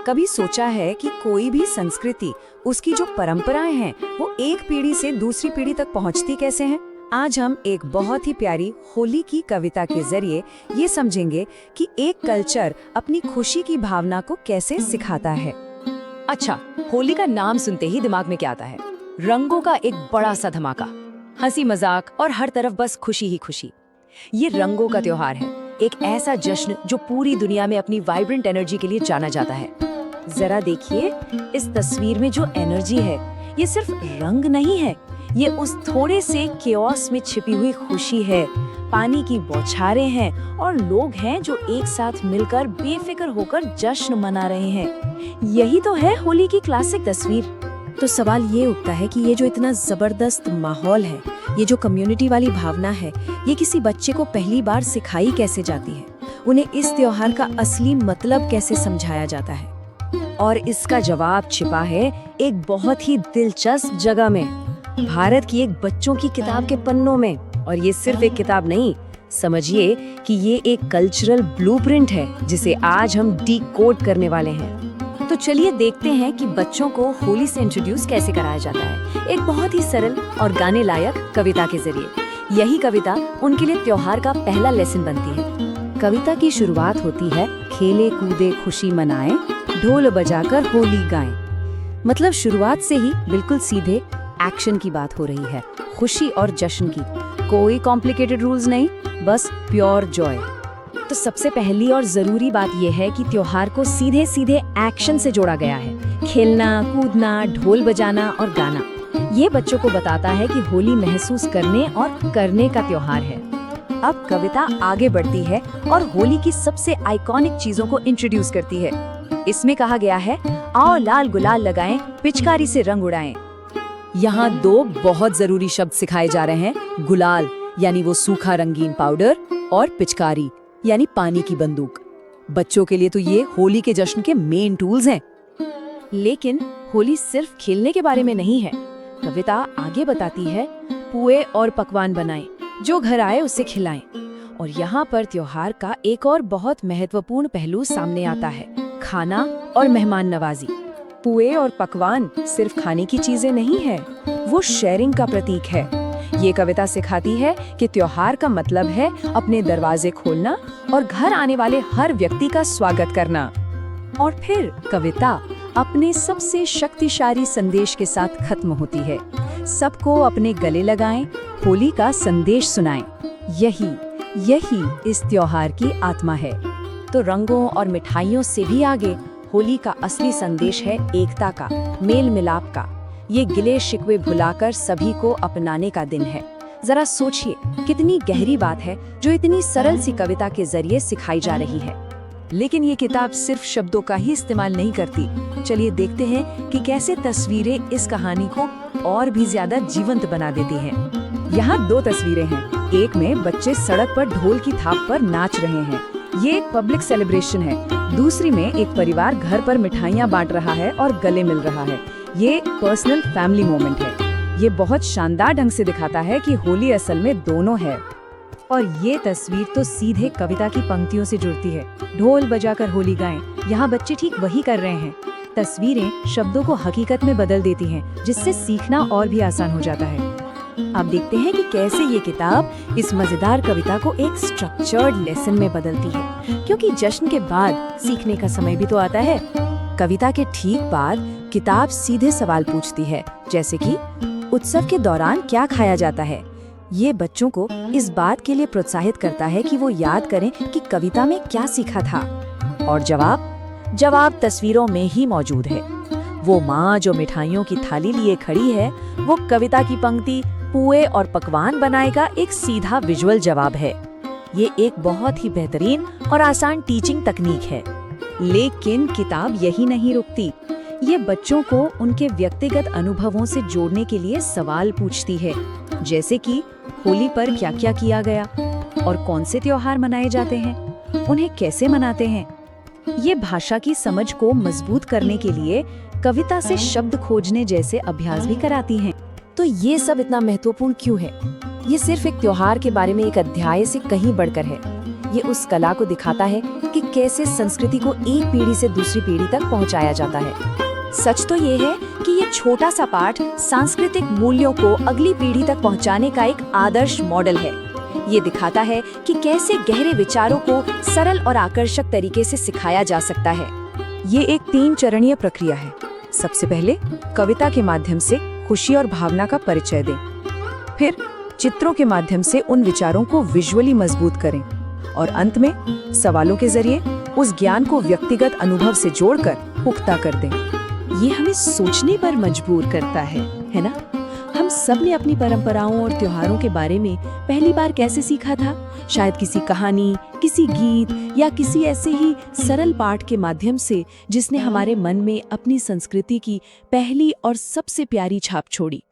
कभी सोचा है कि कोई भी संस्कृति, उसकी जो परंपराएं हैं, वो एक पीढ़ी से दूसरी पीढ़ी तक पहुंचती कैसे हैं? आज हम एक बहुत ही प्यारी होली की कविता के जरिए ये समझेंगे कि एक कल्चर अपनी खुशी की भावना को कैसे सिखाता है। अच्छा, होली का नाम सुनते ही दिमाग में क्या आता है? रंगों का एक बड़ा सा धमाका, हंसी मजाक और हर तरफ बस खुशी ही खुशी। ये रंगों का त्योहार है, एक ऐसा जश्न जो पूरी दुनिया में अपनी वाइब्रेंट एनर्जी के लिए जाना जाता है। जरा देखिए, इस तस्वीर में जो एनर्जी है, ये सिर्फ रंग नहीं है, ये उस थोड़े से केओस में छिपी हुई खुशी है। पानी की बौछारें हैं और लोग हैं जो एक साथ मिलकर बेफिक्र होकर जश्न मना रहे हैं। यही तो है होली की क्लासिक तस्वीर। तो सवाल ये उठता है कि ये जो इतना जबरदस्त माहौल है, ये जो कम्युनिटी वाली भावना है, ये किसी बच्चे को पहली बार सिखाई कैसे जाती है? उन्हें इस त्योहार का असली मतलब कैसे समझाया जाता है? और इसका जवाब छिपा है एक बहुत ही दिलचस्प जगह में, भारत की एक बच्चों की किताब के पन्नों में। और ये सिर्फ एक किताब नहीं, समझिए कि ये एक कल्चरल ब्लूप्रिंट है जिसे आज हम डिकोड करने वाले हैं। तो चलिए देखते हैं कि बच्चों को होली से इंट्रोड्यूस कैसे कराया जाता है, एक बहुत ही सरल और गाने लायक कविता के जरिए। यही कविता उनके लिए त्योहार का पहला लेसन बनती है। कविता की शुरुआत होती है, खेले कूदे खुशी मनाएं, ढोल बजाकर होली गाएं। मतलब शुरुआत से ही बिल्कुल सीधे एक्शन की बात हो रही है, खुशी और जश्न की। कोई कॉम्प्लिकेटेड रूल्स नहीं, बस प्योर जॉय। तो सबसे पहली और जरूरी बात यह है कि त्योहार को सीधे सीधे एक्शन से जोड़ा गया है। खेलना, कूदना, ढोल बजाना और गाना, ये बच्चों को बताता है कि होली महसूस करने और करने का त्योहार है। अब कविता आगे बढ़ती है और होली की सबसे आइकॉनिक चीजों को इंट्रोड्यूस करती है। इसमें कहा गया है, आओ लाल गुलाल लगाएं, पिचकारी से रंग उड़ाएं। यहाँ दो बहुत जरूरी शब्द सिखाए जा रहे हैं, गुलाल यानी वो सूखा रंगीन पाउडर, और पिचकारी यानी पानी की बंदूक। बच्चों के लिए तो ये होली के जश्न के मेन टूल्स हैं। लेकिन होली सिर्फ खेलने के बारे में नहीं है। कविता आगे बताती है, पुए और पकवान बनाएं, जो घर आए उसे खिलाएं। और यहाँ पर त्योहार का एक और बहुत महत्वपूर्ण पहलू सामने आता है, खाना और मेहमान नवाजी। पुए और पकवान सिर्फ खाने की चीजें नहीं है, वो शेयरिंग का प्रतीक है। ये कविता सिखाती है कि त्योहार का मतलब है अपने दरवाजे खोलना और घर आने वाले हर व्यक्ति का स्वागत करना। और फिर कविता अपने सबसे शक्तिशाली संदेश के साथ खत्म होती है, सबको अपने गले लगाएं, होली का संदेश सुनाएं। यही इस त्योहार की आत्मा है। तो रंगों और मिठाइयों से भी आगे होली का असली संदेश है एकता का, मेल मिलाप का। ये गिले शिकवे भुलाकर सभी को अपनाने का दिन है। जरा सोचिए, कितनी गहरी बात है जो इतनी सरल सी कविता के जरिए सिखाई जा रही है। लेकिन ये किताब सिर्फ शब्दों का ही इस्तेमाल नहीं करती। चलिए देखते हैं कि कैसे तस्वीरें इस कहानी को और भी ज्यादा जीवंत बना देती हैं। यहाँ दो तस्वीरें हैं। एक में बच्चे सड़क पर ढोल की थाप पर नाच रहे हैं, ये एक पब्लिक सेलिब्रेशन है। दूसरी में एक परिवार घर पर मिठाइयाँ बांट रहा है और गले मिल रहा है, ये पर्सनल फैमिली मोमेंट है। ये बहुत शानदार ढंग से दिखाता है कि होली असल में दोनों है। और ये तस्वीर तो सीधे कविता की पंक्तियों से जुड़ती है, ढोल बजाकर होली गाएं। यहाँ बच्चे ठीक वही कर रहे हैं। तस्वीरें शब्दों को हकीकत में बदल देती हैं, जिससे सीखना और भी आसान हो जाता है। अब देखते हैं कि कैसे ये किताब इस मजेदार कविता को एक स्ट्रक्चर्ड लेसन में बदलती है, क्योंकि जश्न के बाद सीखने का समय भी तो आता है। कविता के ठीक बाद किताब सीधे सवाल पूछती है, जैसे कि उत्सव के दौरान क्या खाया जाता है। ये बच्चों को इस बात के लिए प्रोत्साहित करता है कि वो याद करें कि कविता में क्या सीखा था। और जवाब तस्वीरों में ही मौजूद है। वो माँ जो मिठाइयों की थाली लिए खड़ी है, वो कविता की पंक्ति पुए और पकवान बनाए का एक सीधा विजुअल जवाब है। ये एक बहुत ही बेहतरीन और आसान टीचिंग तकनीक है। लेकिन किताब यही नहीं रुकती। ये बच्चों को उनके व्यक्तिगत अनुभवों से जोड़ने के लिए सवाल पूछती है, जैसे कि होली पर क्या क्या किया गया और कौन से त्योहार मनाए जाते हैं, उन्हें कैसे मनाते हैं। ये भाषा की समझ को मजबूत करने के लिए कविता से शब्द खोजने जैसे अभ्यास भी कराती हैं। तो ये सब इतना महत्वपूर्ण क्यों है? ये सिर्फ एक त्योहार के बारे में एक अध्याय से कहीं बढ़कर है। ये उस कला को दिखाता है कि कैसे संस्कृति को एक पीढ़ी से दूसरी पीढ़ी तक पहुंचाया जाता है। सच तो ये है कि ये छोटा सा पाठ सांस्कृतिक मूल्यों को अगली पीढ़ी तक पहुंचाने का एक आदर्श मॉडल है। ये दिखाता है कि कैसे गहरे विचारों को सरल और आकर्षक तरीके से सिखाया जा सकता है। ये एक 3 चरणीय प्रक्रिया है। सबसे पहले कविता के माध्यम से खुशी और भावना का परिचय दें, फिर चित्रों के माध्यम से उन विचारों को विजुअली मजबूत करें और अंत में सवालों के जरिए उस ज्ञान को व्यक्तिगत अनुभव से जोड़कर पुख्ता कर दें। ये हमें सोचने पर मजबूर करता है ना? हम सब ने अपनी परंपराओं और त्योहारों के बारे में पहली बार कैसे सीखा था? शायद किसी कहानी, किसी गीत या किसी ऐसे ही सरल पाठ के माध्यम से जिसने हमारे मन में अपनी संस्कृति की पहली और सबसे प्यारी छाप छोड़ी।